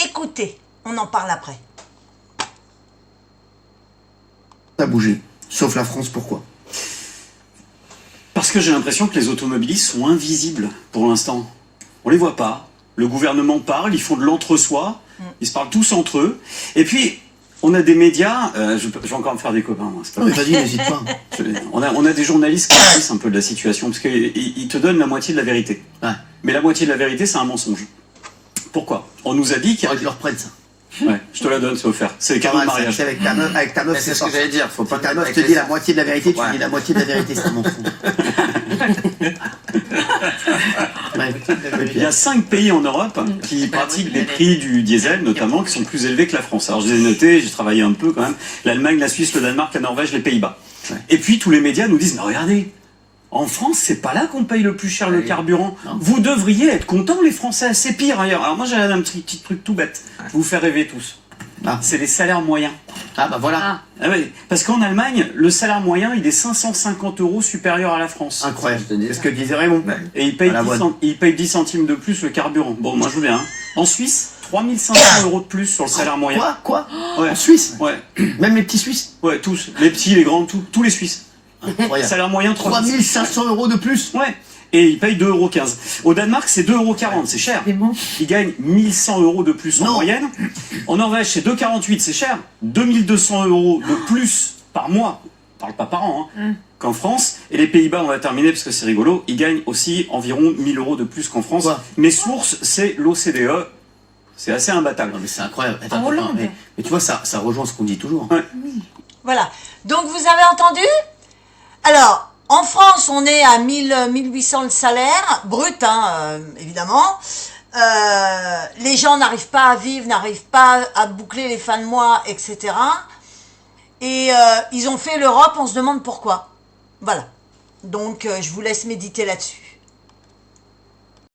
Écoutez, on en parle après. Ça a bougé. Sauf la France, pourquoi? Parce que j'ai l'impression que les automobilistes sont invisibles pour l'instant. On les voit pas. Le gouvernement parle, ils font de l'entre-soi, ils se parlent tous entre eux. Et puis, on a des médias, je vais encore me faire des copains, moi. Non mais vas-y, n'hésite pas. On a des journalistes qui crissent un peu de la situation, parce qu'ils te donnent la moitié de la vérité. Ouais. Mais la moitié de la vérité, c'est un mensonge. Pourquoi? On nous a dit qu'il y Faudrait a... que je leur prête ça. Ouais, je te la donne, c'est offert. C'est les cadeaux de mariage. C'est avec ta meuf, C'est ce que j'allais dire, faut pas Si ta mettre meuf avec te les dit la sens. moitié de la vérité, tu Ouais. dis la moitié de la vérité, c'est un mensonge. Ouais. Il y a 5 pays en Europe qui pratiquent des prix du diesel, notamment, qui sont plus élevés que la France. Alors je les ai notés, j'ai travaillé un peu quand même. L'Allemagne, la Suisse, le Danemark, la Norvège, les Pays-Bas. Ouais. Et puis tous les médias nous disent, mais regardez, en France, c'est pas là qu'on paye le plus cher le carburant. Non. Vous devriez être contents, les Français, c'est pire ailleurs. Alors moi j'ai un petit truc tout bête, je vais vous faire rêver tous. Ah. C'est les salaires moyens. Ah bah voilà. Ah ouais, parce qu'en Allemagne, le salaire moyen, il est 550 € supérieur à la France. Incroyable. Je te dis C'est ce ça. que disait Raymond. Et il paye, À la 10 bonne. il paye 10 centimes de plus le carburant. Bon, moi je veux bien. Hein. En Suisse, 3500 € de plus sur le salaire moyen. Quoi Ouais. En Suisse? Ouais, Même les petits Suisses? ouais, tous. Les petits, les grands, tous les Suisses. Incroyable. Salaire moyen 3500 € de plus? Ouais. Et il paye 2,15 €. Au Danemark, c'est 2,40 €, c'est cher. Il gagne 1100 € de plus en Non. moyenne. En Norvège, c'est 2,48 €, c'est cher. 2200 € de plus par mois. On parle pas par an, hein. Qu'en France. Et les Pays-Bas, on va terminer parce que c'est rigolo, ils gagnent aussi environ 1000 € de plus qu'en France. Quoi? Mes sources, c'est l'OCDE. C'est assez imbattable. Non mais c'est incroyable. Attends, En attends, Hollande. mais tu vois, ça rejoint ce qu'on dit toujours. Ouais. Voilà. Donc, vous avez entendu? Alors, en France, on est à 1800 le salaire, brut, hein, évidemment. Les gens n'arrivent pas à vivre, n'arrivent pas à boucler les fins de mois, etc. Et ils ont fait l'Europe, on se demande pourquoi. Voilà. Donc, je vous laisse méditer là-dessus.